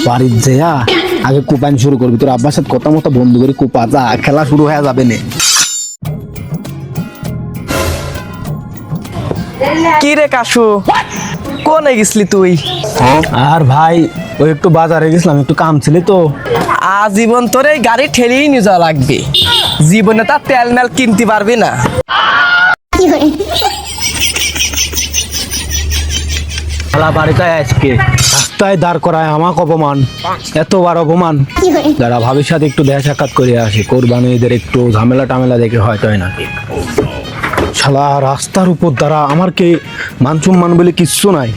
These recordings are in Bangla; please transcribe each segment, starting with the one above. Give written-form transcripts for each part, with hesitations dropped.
বাড়ির যেয়া আগে কুপান শুরু করবি, তোর আব্বার সাথে কথা মতো বন্ধু করে কুপা যা, খেলা শুরু হয়ে যাবে না। কি রে কাশু, কোনে গেছলি তুই? আর ভাই ওই একটু বাজারে গেছিলাম, একটু কাম ছিল তো। আজীবন তোর এই গাড়ি ঠেলেই নিয়ে যাওয়া লাগবে, জীবনে তার তেল মেল কিনতে পারবি না। খেলা বাড়িতে আজকে রাস্তায় দাঁড় করায় আমাকে অপমান, এতবার অপমান। যারা ভাবির সাথে একটু দেখা সাক্ষাৎ করে আসে, কোরবানি ঈদের একটু ঝামেলা টামেলা দেখে হয়তো হয় নাকি। শালা রাস্তার উপর দ্বারা আমার কে মান বলে কিচ্ছু নাই।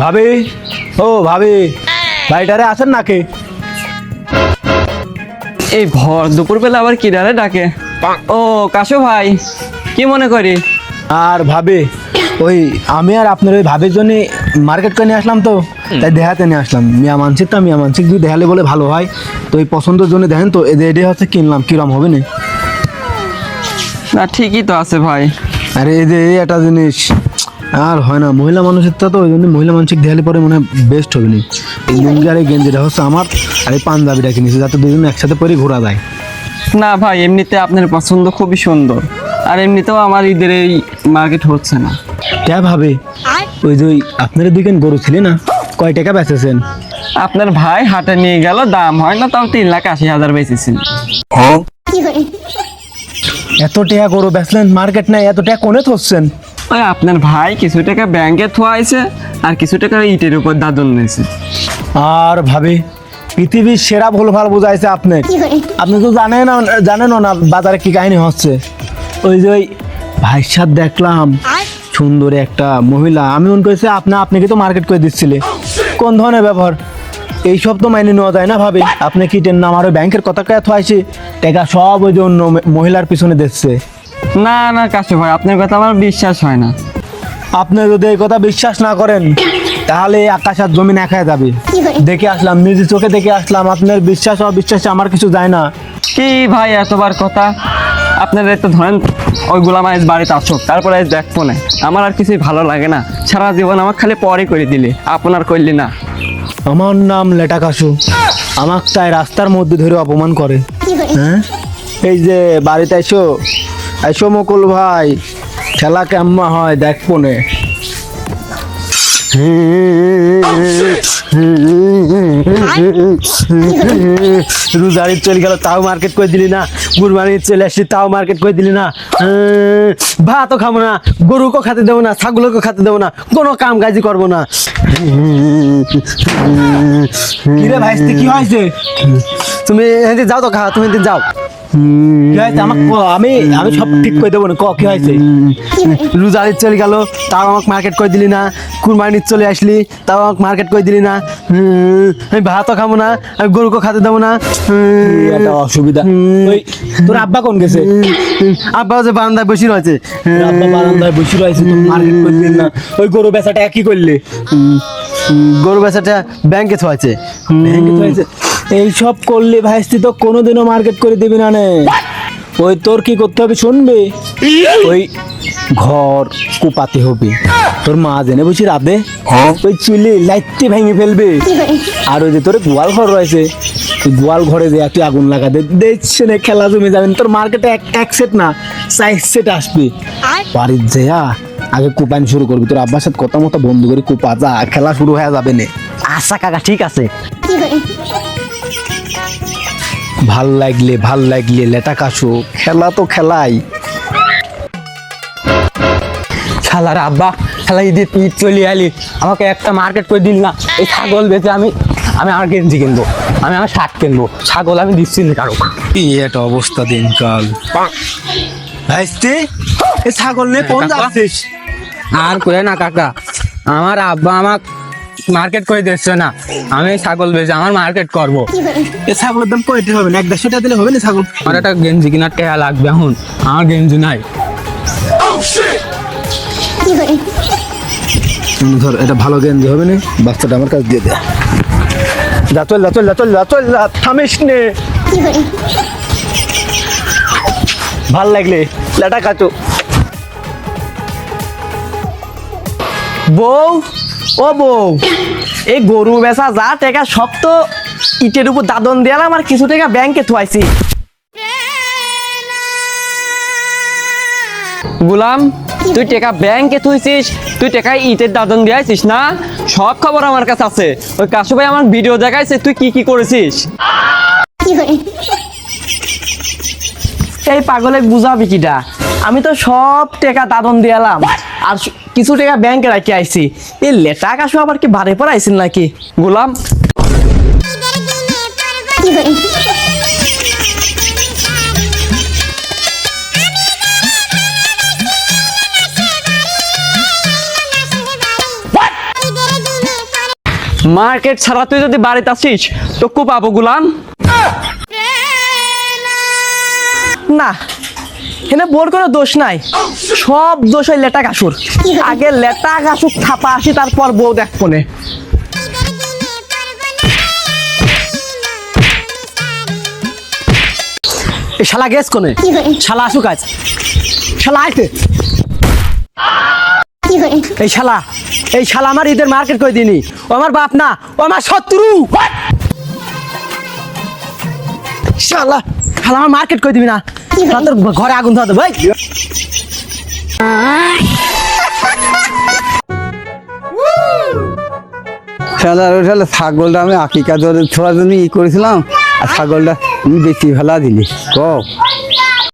ভাবি, ও ভাবি, বাড়িটারে আছেন নাকি? এই ভর দুপুর বেলা আবার কি ডালে ডাকে? ও কাশু ভাই, কি মনে করি? আর ভাবি ওই আমি আর আপনার ওই ভাবির জন্য মার্কেট করে নিয়ে আসলাম, তো তাই দেখাতে নিয়ে আসলাম। মিয়া মানসিক যদি দেখালে বলে ভালো হয়, তো এই পছন্দের জন্য দেখেন তো, এটাই হচ্ছে কিনলাম, কিরম হবে না? না ঠিকই তো আছে ভাই। আরে এই যে এই একটা জিনিস আর হয় না, মহিলা মানুষের তো ওই জন্য মহিলা মানসিক দেখালে পরে মনে বেস্ট হবে না। এই লুঙ্গি আর এই গেঞ্জিটা হচ্ছে আমার, আর এই পাঞ্জাবিটা কিনেছি যাতে দুজন একসাথে পরে ঘোরা যায়। না ভাই, এমনিতে আপনার পছন্দ খুবই সুন্দর, আর এমনিতেও আমার ঈদের এই মার্কেট হচ্ছে না। কে ভাবে ওই যে আপনার দুইখান গরু ছিল না, কয় টাকা বেচেছেন? আপনার ভাই হাটে নিয়ে গেল, দাম হয় না, তাও 3,80,000 বেচেছেন। এত টাকা গরু বেচলেন, মার্কেট নাই, এত টাকা কোনে থচ্ছেন? ওই আপনার ভাই কিছু টাকা ব্যাংকে থোয়াইছে, আর কিছু টাকা ইটের উপর দাদন নিয়েছে। আর ভাবি পৃথিবীর সেরা ভুলভাল বুঝাইছে আপনি। আপনি তো জানেনও না বাজারে কি কাহিনী হচ্ছে। ওই যে ওই ভাইয়ের সাথে দেখলাম সুন্দর একটা মহিলা, আমি মনে করছি আপনাকে তো মার্কেট করে দিচ্ছিলে। কোন ধরনের ব্যবহার এইসব তো মাইনে নেওয়া যায় না ভাবি। আপনি কি টেন আমার ওই ব্যাংকের কথা কয়ে থোয়াইছে, টাকা সব ওই যে অন্য মহিলার পিছনে দিচ্ছে। না না কাশু ভাই, আপনার কথা আমার বিশ্বাস হয় না। আপনি যদি এই কথা বিশ্বাস না করেন তাহলে আকাশ আর জমিন এক হয়ে যাবে। দেখে আসলাম, নিজে চোখে দেখে আসলাম, আপনার বিশ্বাস অবিশ্বাসে আমার কিছু যায় না। কি ভাই এতবার কথা, আপনার তো ধরেন ওই গোলাম আইজ বাড়িতে আসুক, তারপরে আজ দেখবো না, আমার আর কিছুই ভালো লাগে না। সারা জীবন আমার খালি পরে করে দিলে, আপনার করলি না। আমার নাম লেটা কাশু, আমাকে তাই রাস্তার মধ্যে ধরে অপমান করে। হ্যাঁ এই যে বাড়িতে আইসো মুকুল ভাই, খেলা কেমন হয় দেখবো নে। রোজার চলে গেল তাও মার্কেট করে দিলি না, কুরবানি চলে আসলি তাও মার্কেট করে দিলি না। ভাতও খাবো না, গরুকে খাতে দেবো না, ছাগলকে খাতে দেবো না, কোনো কাম কাজই করবো না। কিরে ভাই কি হয়েছে? তুমি যাও তো খা, তুমি যাও। কি হয়েছে আমাকে আমি সব ঠিক করে দেবো না, কি হয়েছে? রোজার চলে গেল তাও আমাকে মার্কেট করে দিলি না, কুরবানির চলে আসলি তাও আমাকে মার্কেট করে দিলি না। আমি ভাতও খাবো না, আমি গরুকে খাতে দেবো না। একটা অসুবিধা। তোর আব্বা কোন গেছে? আব্বা যে বারান্দায় বসে রয়েছে। আব্বা বারান্দায় বসে রয়েছে, তুমি মার্কেট করে দিলি না। ওই গরু বেচাটা কি করলে? গরু বেচাটা ব্যাংকে থোয়াছে। ব্যাংকে থোয়াছে এইসব করলে ভাইস্তি তো কোনোদিনও মার্কেট করে দিবি না। ওই তোর কি করতে হবে শুনবে, ওই ঘর কুপাতে হবে, তোর মা জেনে বসি রাতে ওই চুলি লাইটটি ভেঙে ফেলবে। আর ওই যে তোর গোয়াল ঘর রয়েছে, গোয়াল ঘরে যে তুই আগুন লাগাতে দেখছে না, খেলা জমে যাবেন। তোর মার্কেটে এক সেট না 4 সেট আসবে। বাড়ির যেয়া আগে কুপান শুরু করবি, তোর আব্বার সাথে কথা মতো বন্ধু করে কুপা যা, খেলা শুরু হয়ে যাবে না। আচ্ছা কাকা ঠিক আছে। ভাল লাগলে লেটা কাশু, খেলা তো খেলাই। শালার আব্বা, শালা ঈদ চলে আলি, আমাকে একটা মার্কেট করে দিল না। এই ছাগল বেচে আমি আমার গেঞ্জি কিনবো, আমি আমার শার্ট কিনবো, ছাগল আমি দিচ্ছি না কারো। কি একটা অবস্থা দিনকাল। ভাইস্তি এই ছাগল নিয়ে কোন যাচ্ছিস? আর করে না কাকা, আমার আব্বা আমাকে মার্কেট করে দিচ্ছে না, আমি ছাগল বেচে আমার মার্কেট করবো। এই ছাগলের দাম কয়টা হবে না? 150 টাকা দিলে হবে না ছাগল? আমার একটা গেঞ্জি কেনার টাকা লাগবে, এখন আমার গেঞ্জি নাই। ধর এটা ভালো গেঞ্জি হবে না, বাচ্চাটা আমার কাছে দিয়ে দে। চল থামিস নে। ভাল লাগলে লেটা কাটু। বউ, ও বউ, এই গরু বেচা যা টাকা সব তো ইটের উপর দাদন দিলাম আর কিছু টাকা ব্যাংকে থুয়াইছি। গুলাম, তুই টাকা ব্যাংকে থুইছিস, তুই টাকা ইটের দাদন দিয়েছিস না? সব খবর আমার কাছে আছে। ওই কাশু ভাই আমার ভিডিও দেখাইছে তুই কি কি করেছিস। এই পাগলে বুঝাবি কিটা, আমি তো সব টাকা দাদন দিলাম আর কিছু টাকা ব্যাংকে রাখি আইছি। এই লেটা কাশু আবার কি বাড়ি পর আইছিল নাকি? গুলাম, মার্কেট ছাড়া তুই যদি বাড়িতে আসিস তো কো পাবো গুলাম। না, এখানে বোর কোনো দোষ নাই, সব দোষ ওই লেটা কাশুর। আগে লেটা কাশুর থাপা আসি, তারপর বউ দেখবো নে। এই শালা গেছ কোনে? শালা আসুক আজ, শালা আইতে। এই শালা আমার ঈদের মার্কেট করে দিনি। ও আমার বাপ না, ও আমার শত্রু। শালা শালা আমার মার্কেট করে দিবি না, তোর ঘরে আগুন ধরা দেবো। ছাগলটা আমি আকিকা ধরে ছোড়ার জন্য ই করেছিলাম, আর ছাগলটা তুমি বেশি ফেলা দিলি।